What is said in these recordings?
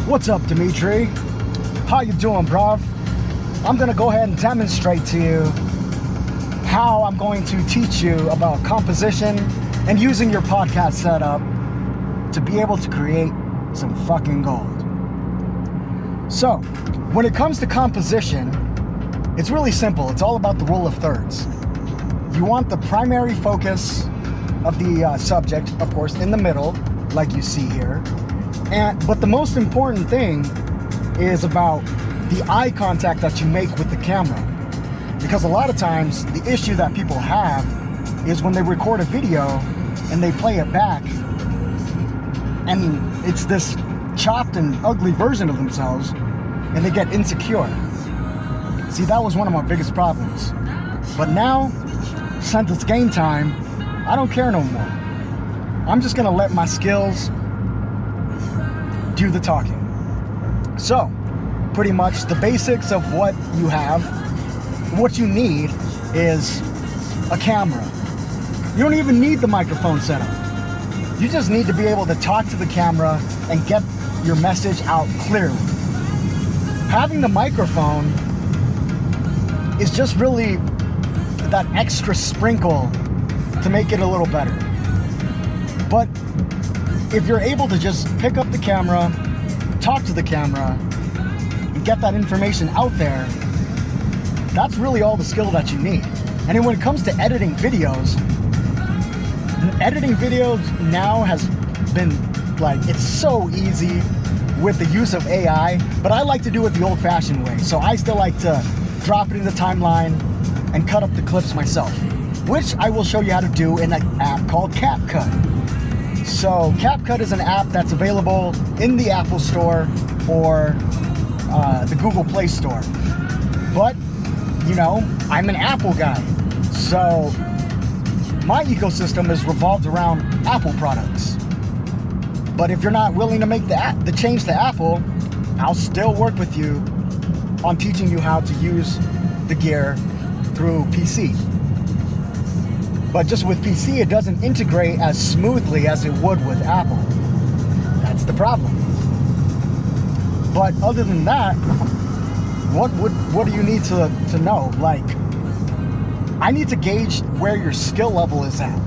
What's up, Dimitri? How you doing, bruv? I'm gonna go ahead and demonstrate to you how I'm going to teach you about composition and using your podcast setup to be able to create some fucking gold. So, when it comes to composition, it's really simple. It's all about the rule of thirds. You want the primary focus of the subject, of course, in the middle, like you see here. But the most important thing is about the eye contact that you make with the camera. Because a lot of times, the issue that people have is when they record a video and they play it back, and it's this chopped and ugly version of themselves, and they get insecure. See, that was one of my biggest problems. But now, since it's game time, I don't care no more. I'm just gonna let my skills do the talking. So, pretty much the basics of what you have, what you need is a camera. You don't even need the microphone setup. You just need to be able to talk to the camera and get your message out clearly. Having the microphone is just really that extra sprinkle to make it a little better. But if you're able to just pick up the camera, talk to the camera, and get that information out there, that's really all the skill that you need. And then when it comes to editing videos now has been like, it's so easy with the use of AI, but I like to do it the old-fashioned way. So I still like to drop it in the timeline and cut up the clips myself, which I will show you how to do in an app called CapCut. So CapCut is an app that's available in the Apple Store or the Google Play Store. But, you know, I'm an Apple guy, so my ecosystem is revolved around Apple products. But if you're not willing to make the change to Apple, I'll still work with you on teaching you how to use the gear through PC. But just with PC, it doesn't integrate as smoothly as it would with Apple. That's the problem. But other than that, what do you need to know? Like, I need to gauge where your skill level is at.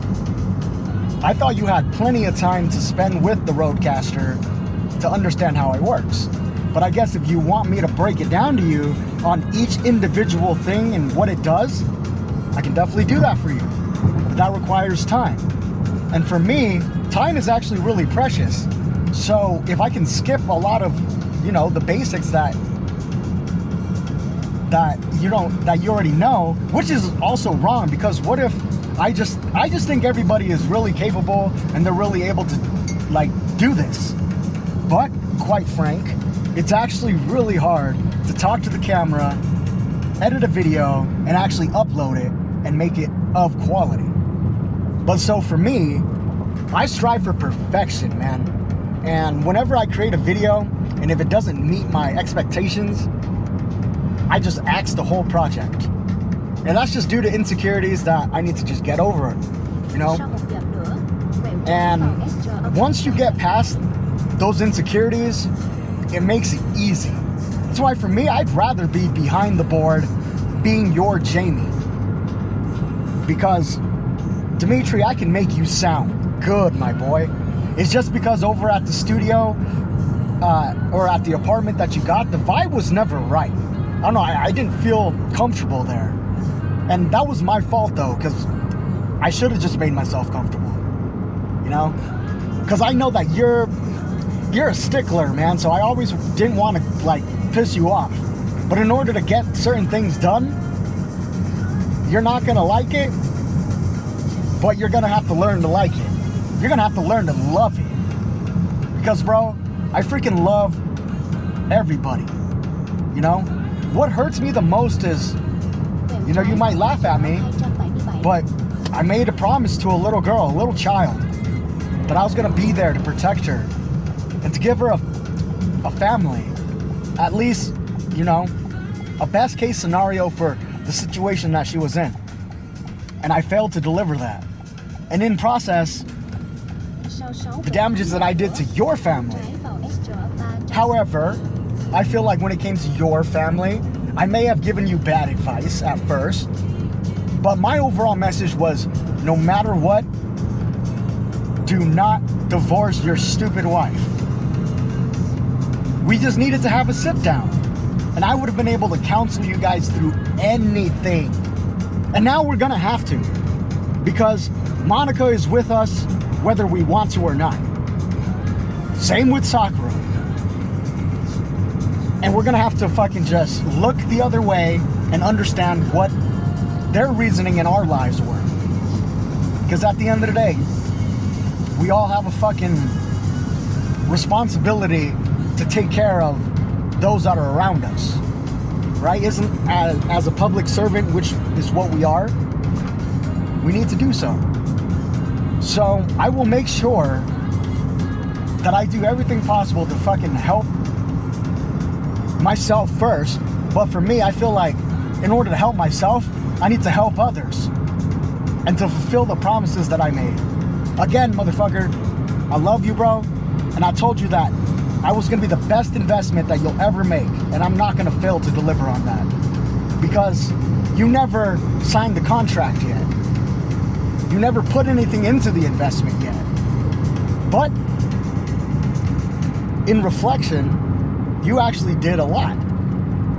I thought you had plenty of time to spend with the Rodecaster to understand how it works. But I guess if you want me to break it down to you on each individual thing and what it does, I can definitely do that for you. But that requires time. And for me, time is actually really precious. So if I can skip a lot of, you know, the basics that you already know, which is also wrong, because what if I just think everybody is really capable and they're really able to like do this. But quite frank, it's actually really hard to talk to the camera, edit a video, and actually upload it and make it of quality. But so for me, I strive for perfection, man. And whenever I create a video, and if it doesn't meet my expectations, I just axe the whole project. And that's just due to insecurities that I need to just get over, you know? And once you get past those insecurities, it makes it easy. That's why for me, I'd rather be behind the board being your Jamie. Because, Dimitri, I can make you sound good, my boy. It's just because over at the studio, or at the apartment that you got, the vibe was never right. I don't know, I didn't feel comfortable there. And that was my fault though, because I should have just made myself comfortable, you know? Because I know that you're a stickler, man, so I always didn't want to like piss you off. But in order to get certain things done, you're not gonna like it, but you're gonna have to learn to like it. You're gonna have to learn to love it. Because bro, I freaking love everybody, you know? What hurts me the most is, you know, you might laugh at me, but I made a promise to a little girl, a little child, that I was gonna be there to protect her and to give her a family, at least, you know, a best case scenario for the situation that she was in. And I failed to deliver that. And in process, the damages that I did to your family However, I feel like when it came to your family, I may have given you bad advice at first, but my overall message was, no matter what, do not divorce your stupid wife. We just needed to have a sit down, and I would have been able to counsel you guys through anything. And now we're gonna have to, because Monica is with us whether we want to or not. Same with Sakura. And we're gonna have to fucking just look the other way and understand what their reasoning in our lives were. Because at the end of the day, we all have a fucking responsibility to take care of those that are around us, right? As a public servant, which is what we are, we need to do so. So I will make sure that I do everything possible to fucking help myself first. But for me, I feel like in order to help myself, I need to help others and to fulfill the promises that I made. Again, motherfucker, I love you, bro. And I told you that I was gonna be the best investment that you'll ever make, and I'm not gonna fail to deliver on that. Because you never signed the contract yet. You never put anything into the investment yet. But in reflection, you actually did a lot.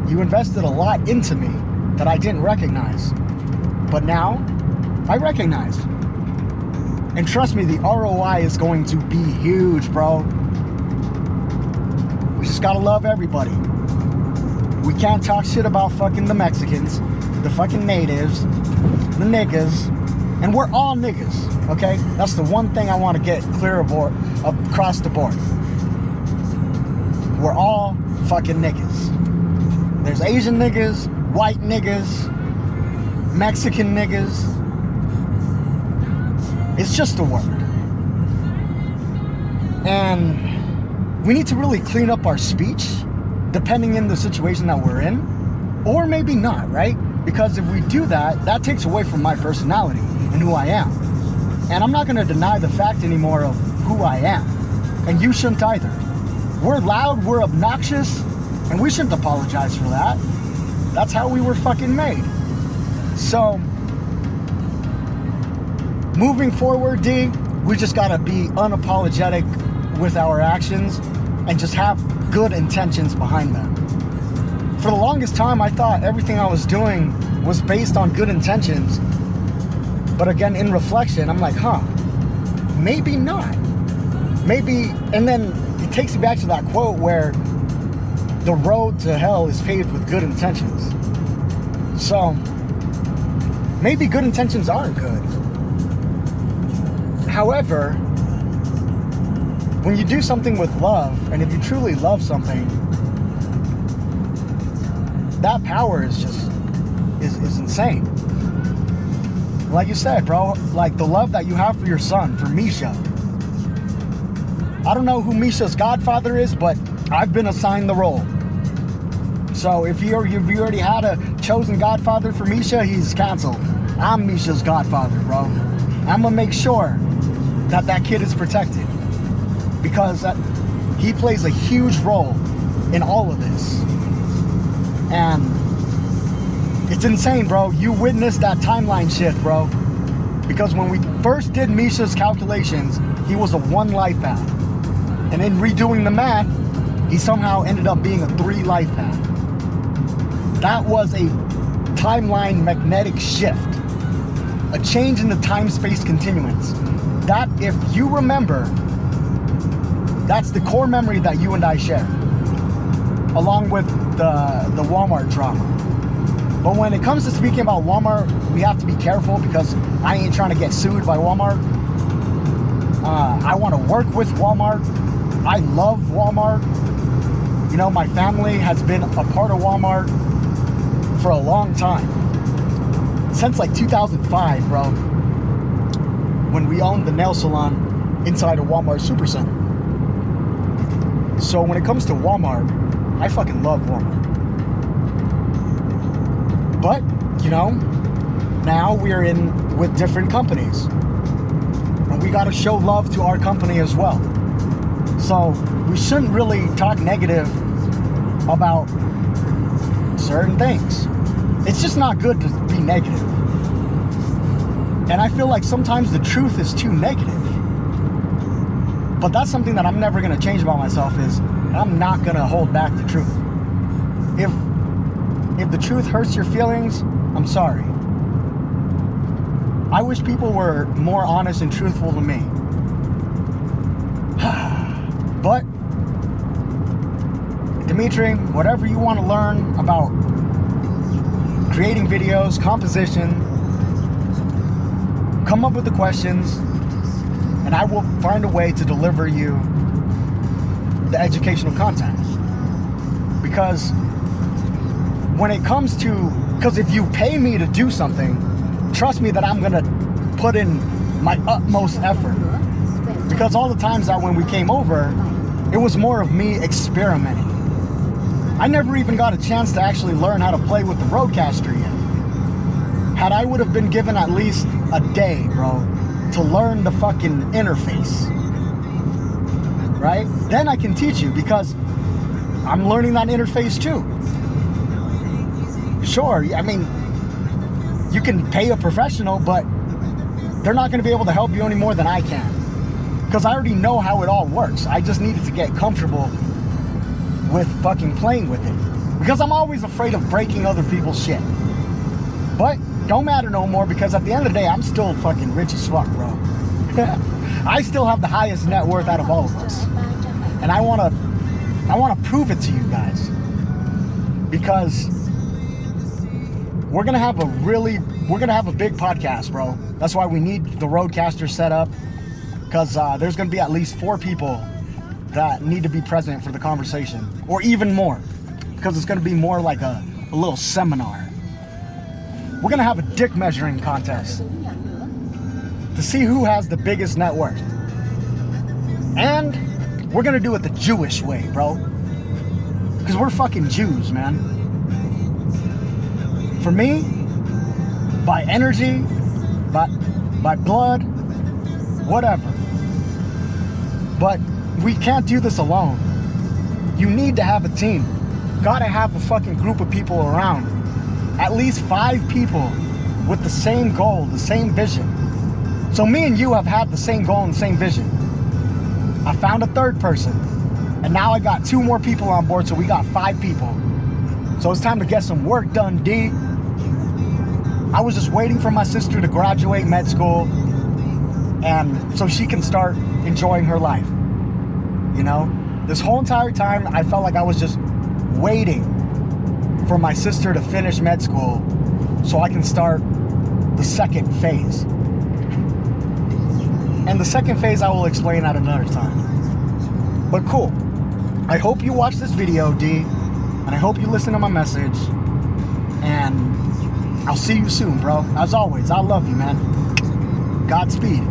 You invested a lot into me that I didn't recognize. But now, I recognize. And trust me, the ROI is going to be huge, bro. We just gotta love everybody. We can't talk shit about fucking the Mexicans, the fucking natives, the niggas, and we're all niggas, okay? That's the one thing I want to get clear across the board. We're all fucking niggas. There's Asian niggas, white niggas, Mexican niggas. It's just a word. And we need to really clean up our speech, depending in the situation that we're in, or maybe not, right? Because if we do that, that takes away from my personality and who I am. And I'm not gonna deny the fact anymore of who I am. And you shouldn't either. We're loud, we're obnoxious, and we shouldn't apologize for that. That's how we were fucking made. So, moving forward, D, we just gotta be unapologetic with our actions and just have good intentions behind them. For the longest time, I thought everything I was doing was based on good intentions. But again, in reflection, I'm like, maybe not. Maybe, and then it takes me back to that quote where the road to hell is paved with good intentions. So, maybe good intentions aren't good. However, when you do something with love, and if you truly love something, that power is just, is insane. Like you said, bro, like the love that you have for your son, for Misha. I don't know who Misha's godfather is, but I've been assigned the role. So if you already had a chosen godfather for Misha, he's canceled. I'm Misha's godfather, bro. I'm gonna make sure that that kid is protected, because he plays a huge role in all of this. And it's insane, bro. You witnessed that timeline shift, bro. Because when we first did Misha's calculations, he was a 1 life path. And in redoing the math, he somehow ended up being a 3 life path. That was a timeline magnetic shift. A change in the time-space continuance. That, if you remember, that's the core memory that you and I share. Along with the Walmart drama. But when it comes to speaking about Walmart, we have to be careful, because I ain't trying to get sued by Walmart. I want to work with Walmart. I love Walmart. You know, my family has been a part of Walmart for a long time. Since like 2005, bro. When we owned the nail salon inside a Walmart Supercenter. So when it comes to Walmart, I fucking love Walmart. But, you know, now we're in with different companies. And we gotta show love to our company as well. So we shouldn't really talk negative about certain things. It's just not good to be negative. And I feel like sometimes the truth is too negative. But that's something that I'm never going to change about myself, is I'm not going to hold back the truth. If the truth hurts your feelings, I'm sorry. I wish people were more honest and truthful to me. But, Dimitri, whatever you want to learn about creating videos, composition, come up with the questions, and I will find a way to deliver you the educational content. Because when it comes to, because if you pay me to do something, trust me that I'm gonna put in my utmost effort. Because all the times that when we came over, it was more of me experimenting. I never even got a chance to actually learn how to play with the Rodecaster yet. Had I would have been given at least a day, bro, to learn the fucking interface, right? Then I can teach you, because I'm learning that interface too. Sure, I mean, you can pay a professional, but they're not going to be able to help you any more than I can. Because I already know how it all works. I just needed to get comfortable with fucking playing with it. Because I'm always afraid of breaking other people's shit. But don't matter no more, because at the end of the day, I'm still fucking rich as fuck, bro. I still have the highest net worth out of all of us. And I wanna prove it to you guys. Because we're gonna have a big podcast, bro. That's why we need the Rodecaster set up. Because there's gonna be at least 4 people that need to be present for the conversation. Or even more. Because it's gonna be more like a little seminar. We're gonna have a dick measuring contest to see who has the biggest net worth. And we're gonna do it the Jewish way, bro. Because we're fucking Jews, man. For me, by energy, by blood, whatever. But we can't do this alone. You need to have a team. Gotta have a fucking group of people around. At least 5 people with the same goal, the same vision. So me and you have had the same goal and the same vision. I found a 3rd person. And now I got 2 more people on board, so we got 5 people. So it's time to get some work done, D. I was just waiting for my sister to graduate med school, and so she can start enjoying her life. You know? This whole entire time, I felt like I was just waiting for my sister to finish med school so I can start the 2nd phase. And the 2nd phase I will explain at another time. But cool. I hope you watch this video, D, and I hope you listen to my message. And I'll see you soon, bro. As always, I love you, man. Godspeed.